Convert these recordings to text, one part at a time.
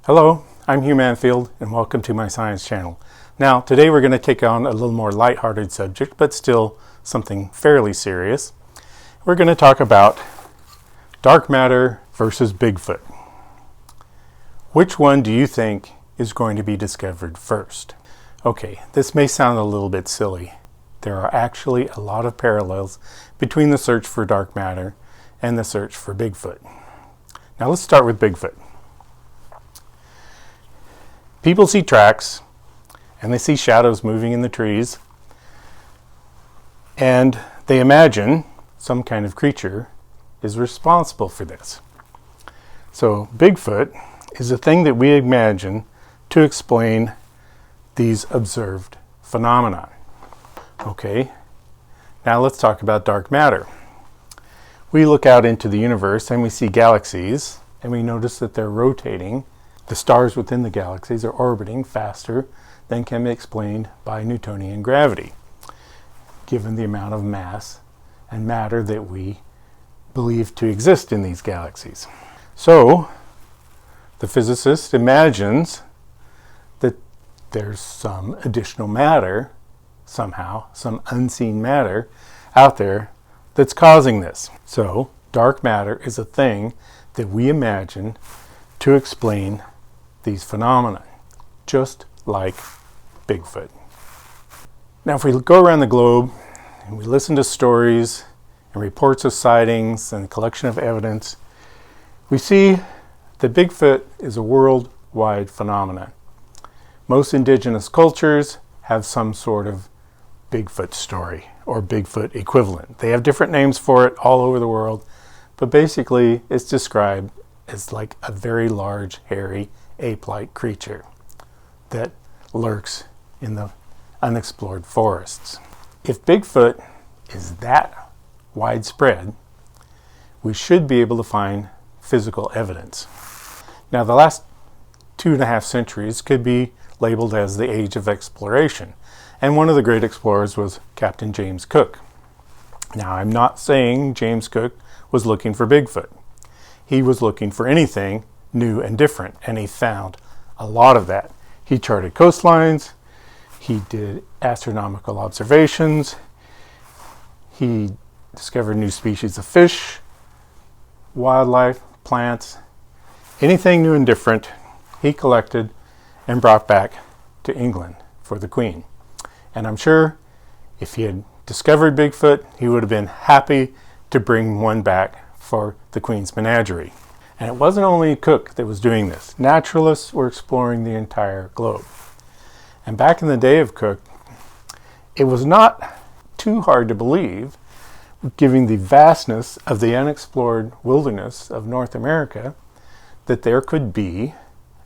Hello, I'm Hugh Manfield and welcome to my science channel. Now, today we're going to take on a little more lighthearted subject, but still something fairly serious. We're going to talk about dark matter versus Bigfoot. Which one do you think is going to be discovered first? Okay, this may sound a little bit silly. There are actually a lot of parallels between the search for dark matter and the search for Bigfoot. Now let's start with Bigfoot. People see tracks and they see shadows moving in the trees, and they imagine some kind of creature is responsible for this. So Bigfoot is a thing that we imagine to explain these observed phenomena. Okay, now let's talk about dark matter. We look out into the universe and we see galaxies, and we notice that they're rotating. The stars within the galaxies are orbiting faster than can be explained by Newtonian gravity, given the amount of mass and matter that we believe to exist in these galaxies. So, the physicist imagines that there's some additional matter, somehow, some unseen matter out there that's causing this. So, dark matter is a thing that we imagine to explain these phenomena, just like Bigfoot. Now, if we go around the globe and we listen to stories and reports of sightings and a collection of evidence, we see that Bigfoot is a worldwide phenomenon. Most indigenous cultures have some sort of Bigfoot story or Bigfoot equivalent. They have different names for it all over the world, but basically it's described as like a very large, hairy, ape-like creature that lurks in the unexplored forests. If Bigfoot is that widespread, we should be able to find physical evidence. Now, the last 2.5 centuries could be labeled as the age of exploration, and one of the great explorers was Captain James Cook. Now, I'm not saying James Cook was looking for Bigfoot. He was looking for anything new and different, and he found a lot of that. He charted coastlines, he did astronomical observations, he discovered new species of fish, wildlife, plants, anything new and different he collected and brought back to England for the Queen. And I'm sure if he had discovered Bigfoot, he would have been happy to bring one back for the Queen's menagerie. And it wasn't only Cook that was doing this. Naturalists were exploring the entire globe. And back in the day of Cook, it was not too hard to believe, given the vastness of the unexplored wilderness of North America, that there could be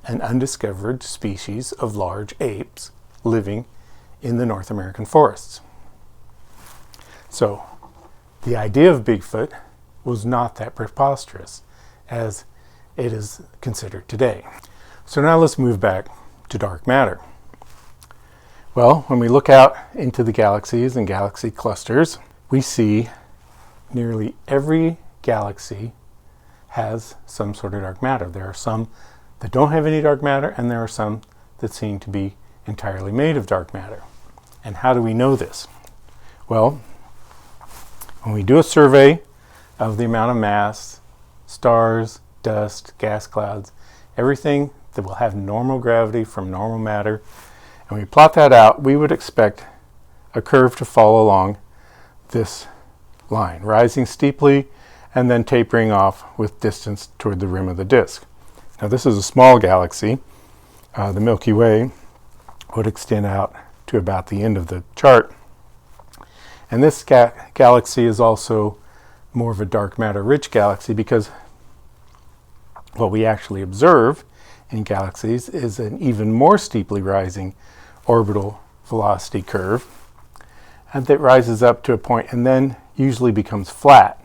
an undiscovered species of large apes living in the North American forests. So, the idea of Bigfoot was not that preposterous as it is considered today. So now let's move back to dark matter. Well, when we look out into the galaxies and galaxy clusters, we see nearly every galaxy has some sort of dark matter. There are some that don't have any dark matter, and there are some that seem to be entirely made of dark matter. And how do we know this? Well, when we do a survey of the amount of mass, stars, dust, gas clouds, everything that will have normal gravity from normal matter, and we plot that out, we would expect a curve to follow along this line, rising steeply and then tapering off with distance toward the rim of the disk. Now, this is a small galaxy. The Milky Way would extend out to about the end of the chart. And this galaxy is also more of a dark matter rich galaxy, because what we actually observe in galaxies is an even more steeply rising orbital velocity curve, and that rises up to a point and then usually becomes flat.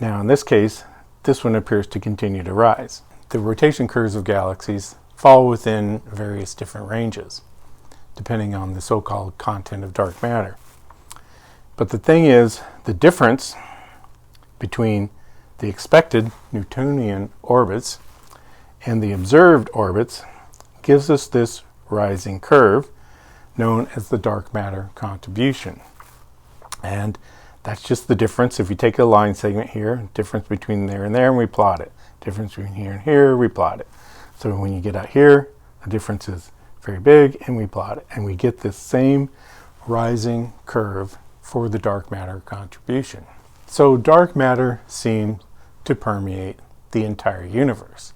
Now, in this case, this one appears to continue to rise. The rotation curves of galaxies fall within various different ranges, depending on the so-called content of dark matter. But the thing is, the difference between the expected Newtonian orbits and the observed orbits gives us this rising curve known as the dark matter contribution. And that's just the difference. If you take a line segment here, difference between there and there, and we plot it. Difference between here and here, we plot it. So when you get out here, the difference is very big, and we plot it. And we get this same rising curve for the dark matter contribution. So dark matter seems to permeate the entire universe.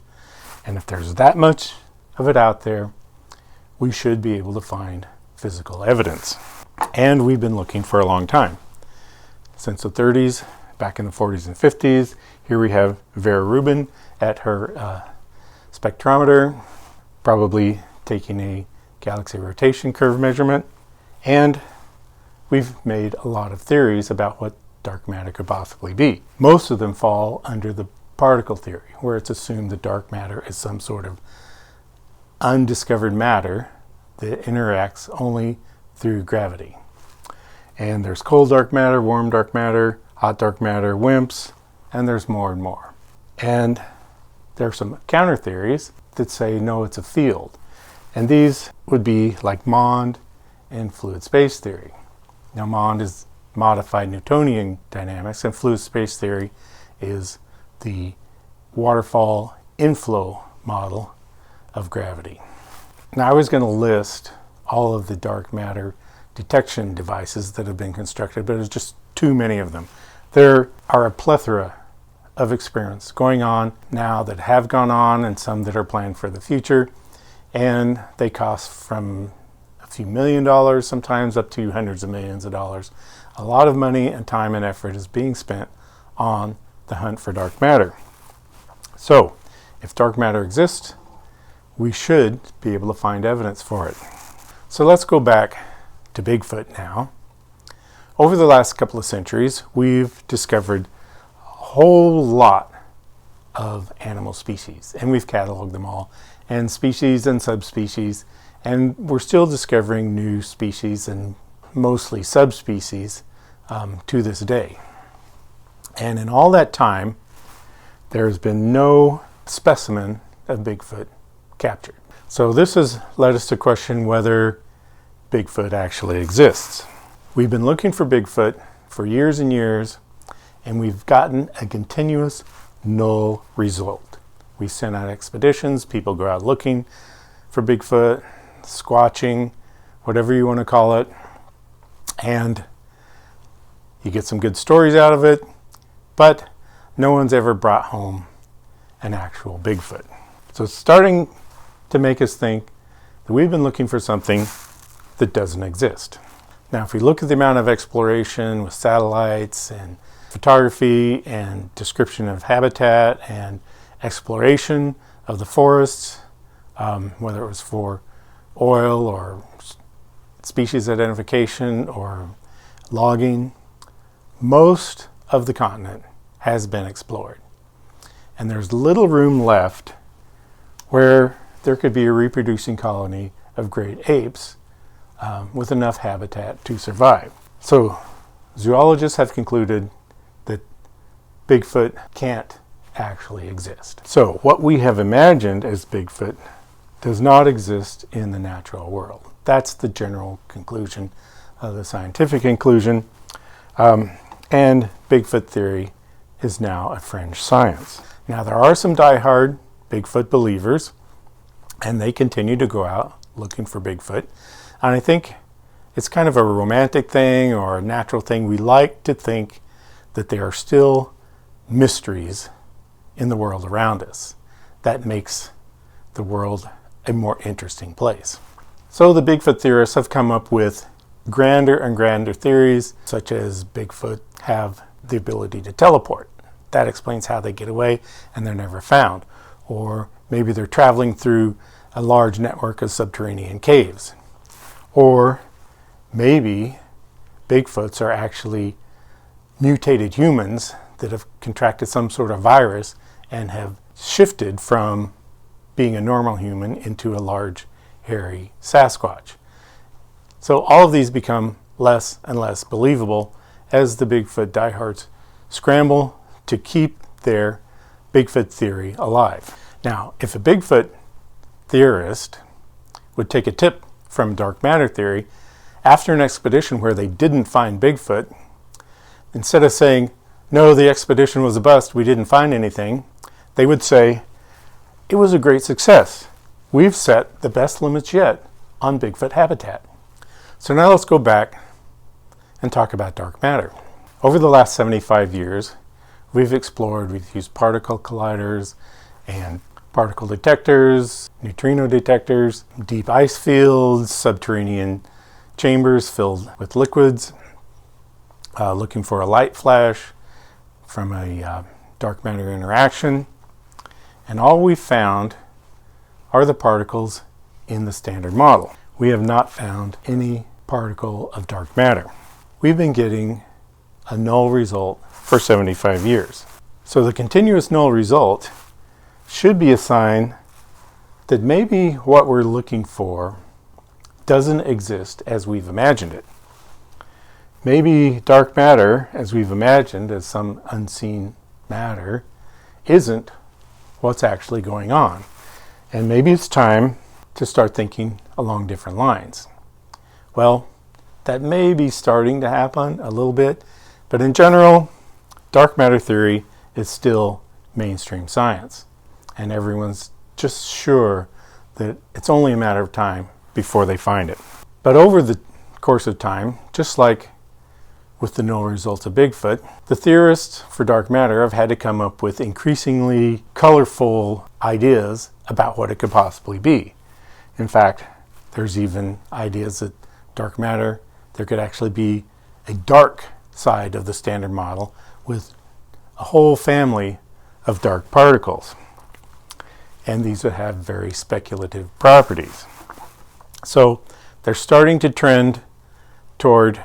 And if there's that much of it out there, we should be able to find physical evidence. And we've been looking for a long time. Since the 30s, back in the 40s and 50s, here we have Vera Rubin at her spectrometer, probably taking a galaxy rotation curve measurement. And we've made a lot of theories about what dark matter could possibly be. Most of them fall under the particle theory, where it's assumed that dark matter is some sort of undiscovered matter that interacts only through gravity. And there's cold dark matter, warm dark matter, hot dark matter, WIMPs, and there's more and more. And there are some counter theories that say no, it's a field. And these would be like MOND and fluid space theory. Now MOND is modified Newtonian dynamics, and fluid space theory is the waterfall inflow model of gravity. Now I was going to list all of the dark matter detection devices that have been constructed, but there's just too many of them. There are a plethora of experiments going on now that have gone on, and some that are planned for the future, and they cost from a few $1 million sometimes up to hundreds of millions of dollars. A lot of money and time and effort is being spent on the hunt for dark matter. So if dark matter exists, we should be able to find evidence for it. So let's go back to Bigfoot now. Over the last couple of centuries, we've discovered a whole lot of animal species, and we've cataloged them all, and species and subspecies, and we're still discovering new species and mostly subspecies to this day. And in all that time, there's been no specimen of Bigfoot captured. So this has led us to question whether Bigfoot actually exists. We've been looking for Bigfoot for years and years, and we've gotten a continuous null result. We send out expeditions, people go out looking for Bigfoot, squatching, whatever you want to call it, and you get some good stories out of it, but no one's ever brought home an actual Bigfoot. So it's starting to make us think that we've been looking for something that doesn't exist. Now, if we look at the amount of exploration with satellites and photography and description of habitat and exploration of the forests, whether it was for oil or species identification or logging, most of the continent has been explored. And there's little room left where there could be a reproducing colony of great apes with enough habitat to survive. So zoologists have concluded that Bigfoot can't actually exist. So what we have imagined as Bigfoot does not exist in the natural world. That's the general conclusion, the scientific conclusion. And Bigfoot theory is now a fringe science. Now there are some diehard Bigfoot believers, and they continue to go out looking for Bigfoot. And I think it's kind of a romantic thing or a natural thing. We like to think that there are still mysteries in the world around us that makes the world a more interesting place. So the Bigfoot theorists have come up with grander and grander theories, such as Bigfoot have the ability to teleport. That explains how they get away and they're never found. Or maybe they're traveling through a large network of subterranean caves. Or maybe Bigfoots are actually mutated humans that have contracted some sort of virus and have shifted from being a normal human into a large, hairy Sasquatch. So all of these become less and less believable as the Bigfoot diehards scramble to keep their Bigfoot theory alive. Now, if a Bigfoot theorist would take a tip from dark matter theory after an expedition where they didn't find Bigfoot. Instead of saying, no, the expedition was a bust, we didn't find anything, they would say, it was a great success. We've set the best limits yet on Bigfoot habitat. So now let's go back and talk about dark matter. Over the last 75 years, we've used particle colliders and particle detectors, neutrino detectors, deep ice fields, subterranean chambers filled with liquids, looking for a light flash from a dark matter interaction. And all we've found are the particles in the standard model. We have not found any particle of dark matter. We've been getting a null result for 75 years. So the continuous null result should be a sign that maybe what we're looking for doesn't exist as we've imagined it. Maybe dark matter, as we've imagined, as some unseen matter, isn't what's actually going on. And maybe it's time to start thinking along different lines. Well, that may be starting to happen a little bit, but in general, dark matter theory is still mainstream science. And everyone's just sure that it's only a matter of time before they find it. But over the course of time, just like with the null results of Bigfoot, the theorists for dark matter have had to come up with increasingly colorful ideas about what it could possibly be. In fact, there's even ideas that dark matter, there could actually be a dark side of the standard model with a whole family of dark particles. And these would have very speculative properties. So they're starting to trend toward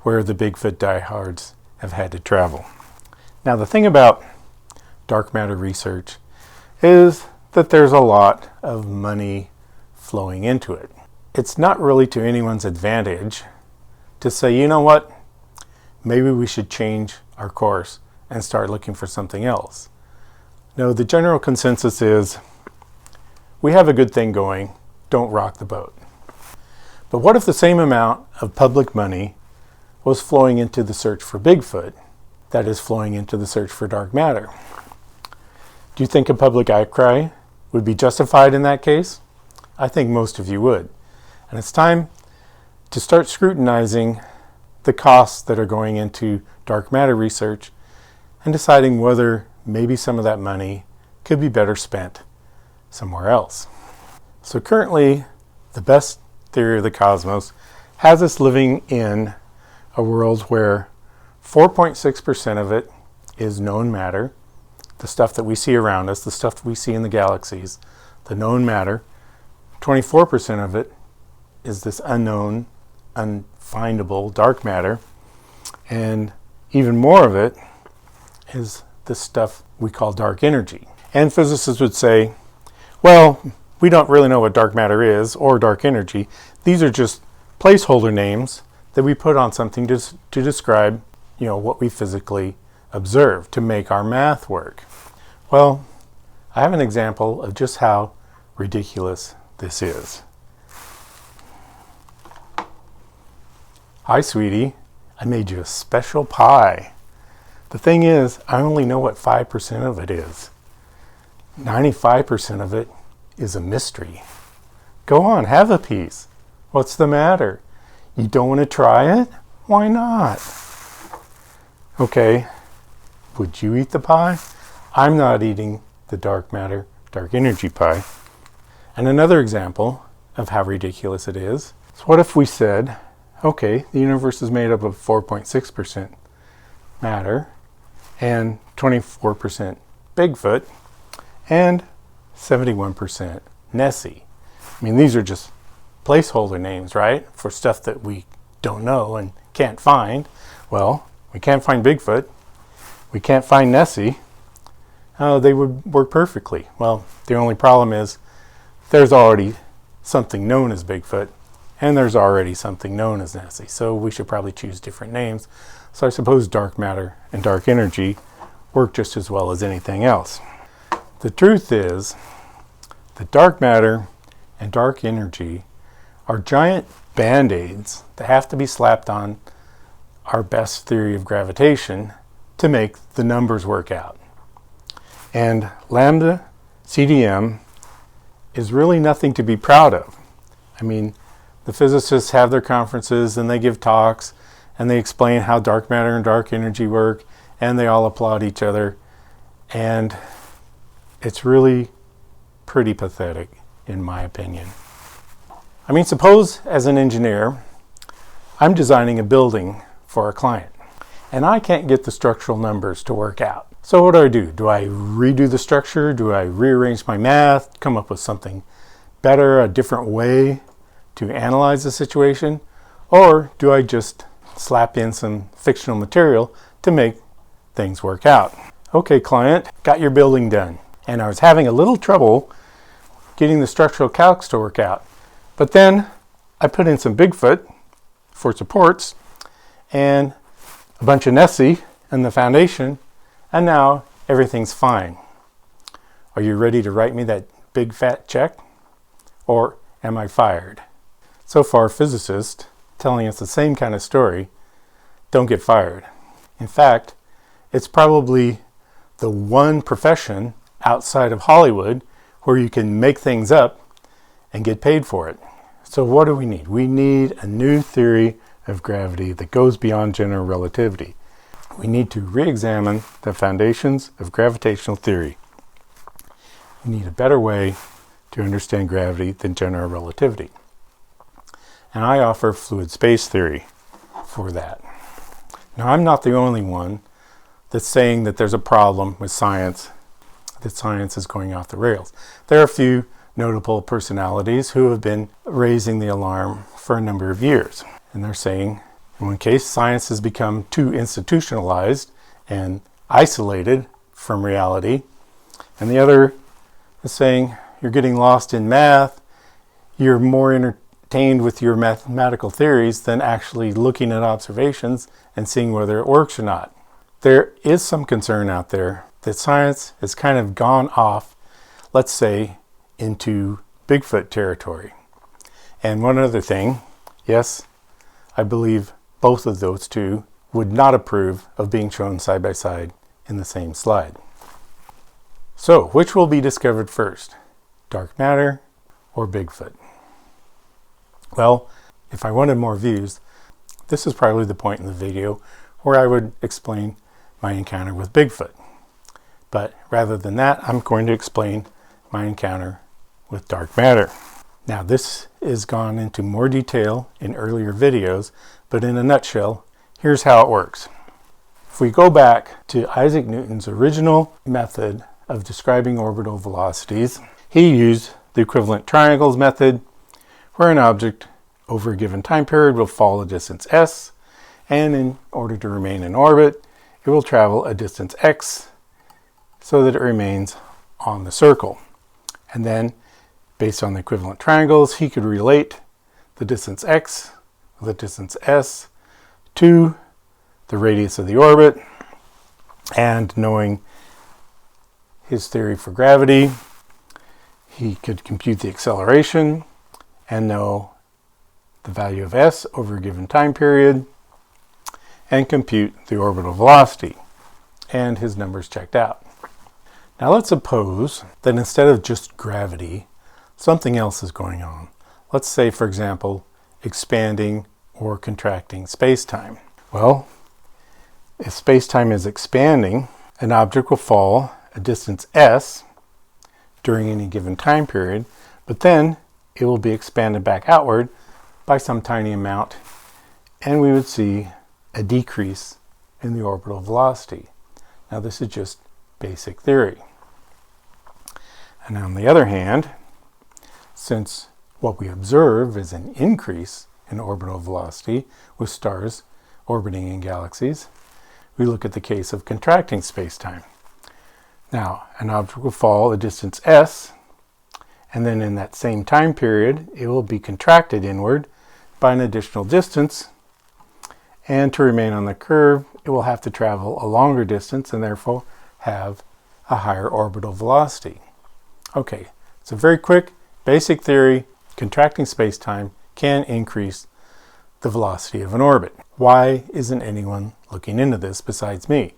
where the Bigfoot diehards have had to travel. Now the thing about dark matter research is that there's a lot of money flowing into it. It's not really to anyone's advantage to say, you know what, maybe we should change our course and start looking for something else. No, the general consensus is, we have a good thing going, don't rock the boat. But what if the same amount of public money was flowing into the search for Bigfoot that is flowing into the search for dark matter? Do you think a public outcry would be justified in that case? I think most of you would. And it's time to start scrutinizing the costs that are going into dark matter research and deciding whether maybe some of that money could be better spent somewhere else. So currently, the best theory of the cosmos has us living in a world where 4.6% of it is known matter, the stuff that we see around us, the stuff that we see in the galaxies, the known matter. 24% of it is this unknown, unfindable dark matter, and even more of it is this stuff we call dark energy. And physicists would say, well, we don't really know what dark matter is or dark energy. These are just placeholder names that we put on something to describe, what we physically observe, to make our math work. Well, I have an example of just how ridiculous this is. Hi, sweetie. I made you a special pie. The thing is, I only know what 5% of it is. 95% of it is a mystery. Go on, have a piece. What's the matter? You don't want to try it? Why not? Okay, would you eat the pie? I'm not eating the dark matter, dark energy pie. And another example of how ridiculous it is what if we said, okay, the universe is made up of 4.6% matter and 24% Bigfoot and 71% Nessie. I mean, these are just placeholder names, right? For stuff that we don't know and can't find. Well, we can't find Bigfoot. We can't find Nessie. They would work perfectly. Well, the only problem is there's already something known as Bigfoot and there's already something known as Nessie. So we should probably choose different names. So I suppose dark matter and dark energy work just as well as anything else. The truth is that dark matter and dark energy are giant band-aids that have to be slapped on our best theory of gravitation to make the numbers work out. And lambda CDM is really nothing to be proud of. I mean, the physicists have their conferences and they give talks and they explain how dark matter and dark energy work, and they all applaud each other. And it's really pretty pathetic, in my opinion. I mean, suppose as an engineer, I'm designing a building for a client, and I can't get the structural numbers to work out. So what do? Do I redo the structure? Do I rearrange my math, come up with something better, a different way to analyze the situation? Or do I just slap in some fictional material to make things work out? Okay, client, got your building done. And I was having a little trouble getting the structural calcs to work out. But then I put in some Bigfoot for supports and a bunch of Nessie in the foundation, and now everything's fine. Are you ready to write me that big fat check? Or am I fired? So far, physicists telling us the same kind of story don't get fired. In fact, it's probably the one profession outside of Hollywood where you can make things up and get paid for it. So what do we need? We need a new theory of gravity that goes beyond general relativity. We need to re-examine the foundations of gravitational theory. We need a better way to understand gravity than general relativity. And I offer fluid space theory for that. Now, I'm not the only one that's saying that there's a problem with science, that science is going off the rails. There are a few notable personalities who have been raising the alarm for a number of years. And they're saying, in one case, science has become too institutionalized and isolated from reality. And the other is saying, you're getting lost in math, you're more entertained with your mathematical theories than actually looking at observations and seeing whether it works or not. There is some concern out there that science has kind of gone off, let's say, into Bigfoot territory. And one other thing, yes, I believe both of those two would not approve of being shown side by side in the same slide. So, which will be discovered first? Dark matter or Bigfoot? Well, if I wanted more views, this is probably the point in the video where I would explain my encounter with Bigfoot. But rather than that, I'm going to explain my encounter with dark matter. Now, this is gone into more detail in earlier videos, but in a nutshell, here's how it works. If we go back to Isaac Newton's original method of describing orbital velocities, he used the equivalent triangles method, where an object over a given time period will fall a distance s, and in order to remain in orbit, it will travel a distance x so that it remains on the circle. And then, based on the equivalent triangles, he could relate the distance x, the distance s, to the radius of the orbit, and knowing his theory for gravity, he could compute the acceleration and know the value of s over a given time period and compute the orbital velocity. And his numbers checked out. Now let's suppose that instead of just gravity, something else is going on. Let's say, for example, expanding or contracting space-time. Well, if space-time is expanding, an object will fall a distance s during any given time period, but then it will be expanded back outward by some tiny amount, and we would see a decrease in the orbital velocity. Now, this is just basic theory. And on the other hand, since what we observe is an increase in orbital velocity with stars orbiting in galaxies, we look at the case of contracting space-time. Now, an object will fall a distance s, and then in that same time period, it will be contracted inward by an additional distance, and to remain on the curve, it will have to travel a longer distance and therefore have a higher orbital velocity. Okay, it's a very quick basic theory, contracting space-time can increase the velocity of an orbit. Why isn't anyone looking into this besides me?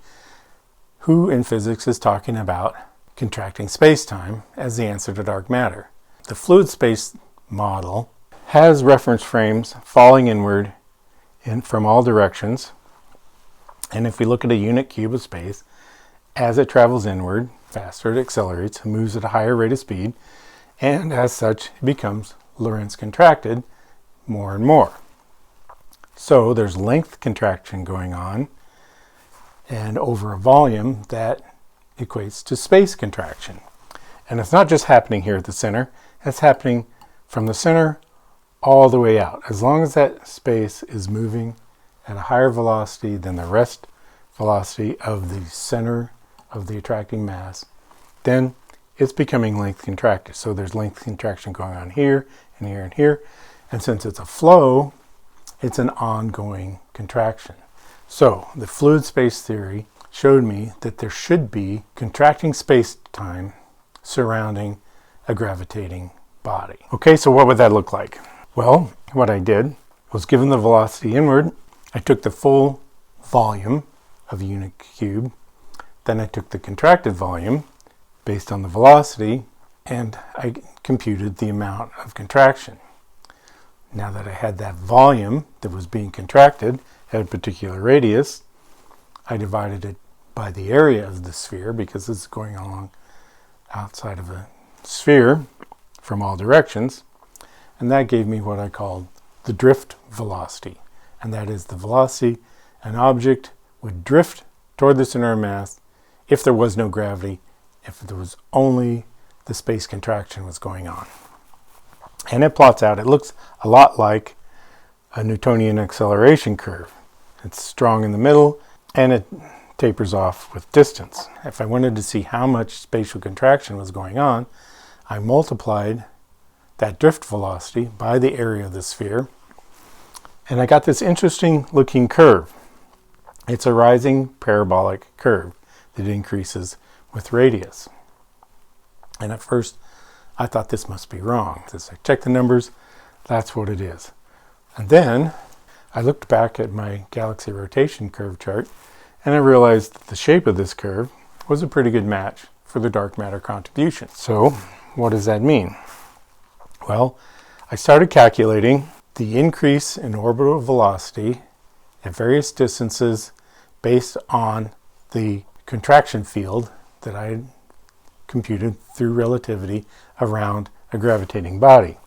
Who in physics is talking about contracting space-time as the answer to dark matter? The fluid space model has reference frames falling inward from all directions. And if we look at a unit cube of space, as it travels inward, faster it accelerates, moves at a higher rate of speed, and as such, it becomes Lorentz contracted more and more. So there's length contraction going on, and over a volume that equates to space contraction. And it's not just happening here at the center, it's happening from the center all the way out. As long as that space is moving at a higher velocity than the rest velocity of the center of the attracting mass, then it's becoming length contracted. So there's length contraction going on here and here and here. And since it's a flow, it's an ongoing contraction. So the fluid space theory showed me that there should be contracting space-time surrounding a gravitating body. Okay, so what would that look like? Well, what I did was, given the velocity inward, I took the full volume of a unit cube, then I took the contracted volume based on the velocity, and I computed the amount of contraction. Now that I had that volume that was being contracted at a particular radius, I divided it by the area of the sphere, because it's going along outside of a sphere from all directions, and that gave me what I called the drift velocity. And that is the velocity an object would drift toward the center of mass if there was no gravity, if there was only the space contraction was going on. And it plots out, it looks a lot like a Newtonian acceleration curve. It's strong in the middle and it tapers off with distance. If I wanted to see how much spatial contraction was going on, I multiplied that drift velocity by the area of the sphere, and I got this interesting looking curve. It's a rising parabolic curve that increases with radius. And at first I thought this must be wrong. As I checked the numbers, that's what it is. And then I looked back at my galaxy rotation curve chart, and I realized that the shape of this curve was a pretty good match for the dark matter contribution. So what does that mean? Well, I started calculating the increase in orbital velocity at various distances based on the contraction field that I had computed through relativity around a gravitating body.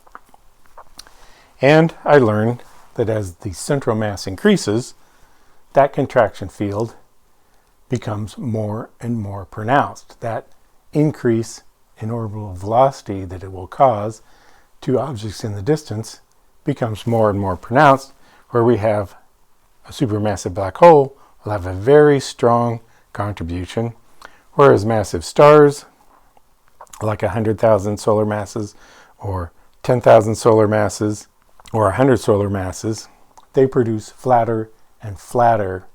And I learned that as the central mass increases, that contraction field becomes more and more pronounced. That increase in orbital velocity that it will cause to objects in the distance becomes more and more pronounced, where we have a supermassive black hole will have a very strong contribution, whereas massive stars like 100,000 solar masses or 10,000 solar masses or 100 solar masses, they produce flatter and flatter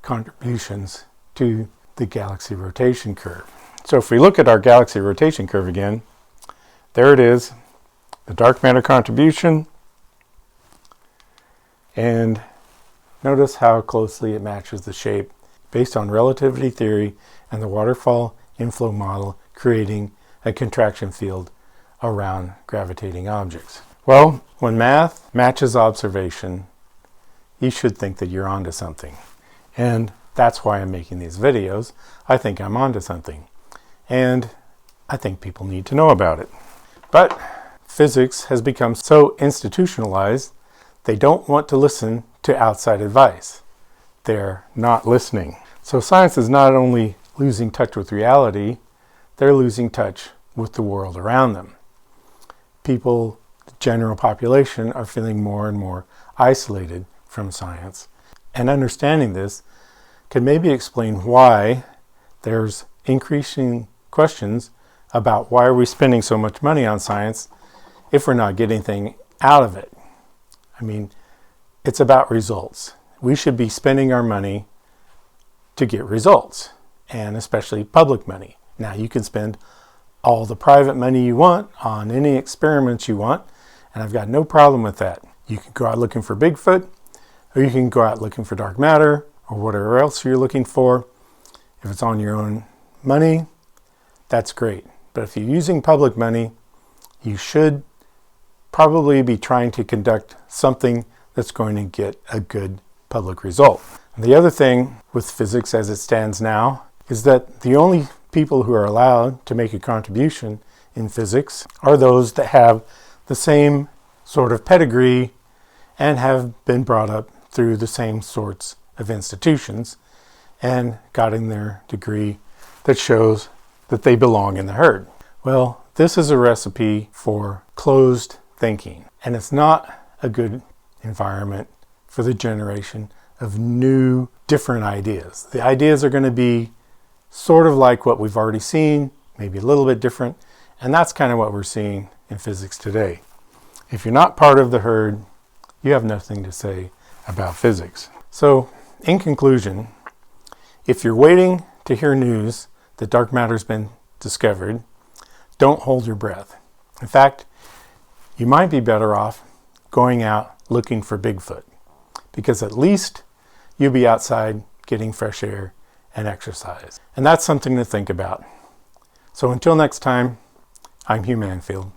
contributions to the galaxy rotation curve. So if we look at our galaxy rotation curve again, there it is, the dark matter contribution, and notice how closely it matches the shape based on relativity theory and the waterfall inflow model creating a contraction field around gravitating objects. Well, when math matches observation, you should think that you're onto something. And that's why I'm making these videos. I think I'm onto something. And I think people need to know about it. But physics has become so institutionalized, they don't want to listen to outside advice. They're not listening. So science is not only losing touch with reality, they're losing touch with the world around them. People, the general population, are feeling more and more isolated from science. And understanding this can maybe explain why there's increasing questions about why are we spending so much money on science if we're not getting anything out of it. I mean, it's about results. We should be spending our money to get results, and especially public money. Now, you can spend all the private money you want on any experiments you want, and I've got no problem with that. You can go out looking for Bigfoot, or you can go out looking for dark matter, or whatever else you're looking for. If it's on your own money, that's great. But if you're using public money, you should probably be trying to conduct something that's going to get a good public result. And the other thing with physics as it stands now is that the only people who are allowed to make a contribution in physics are those that have the same sort of pedigree and have been brought up through the same sorts of institutions and gotten their degree that shows that they belong in the herd. Well, this is a recipe for closed thinking, and it's not a good environment for the generation of new, different ideas. The ideas are going to be sort of like what we've already seen, maybe a little bit different, and that's kind of what we're seeing in physics today. If you're not part of the herd, you have nothing to say about physics. So, in conclusion, if you're waiting to hear news that dark matter's been discovered, don't hold your breath. In fact, you might be better off going out looking for Bigfoot, because at least you'll be outside getting fresh air and exercise. And that's something to think about. So until next time, I'm Hugh Manfield.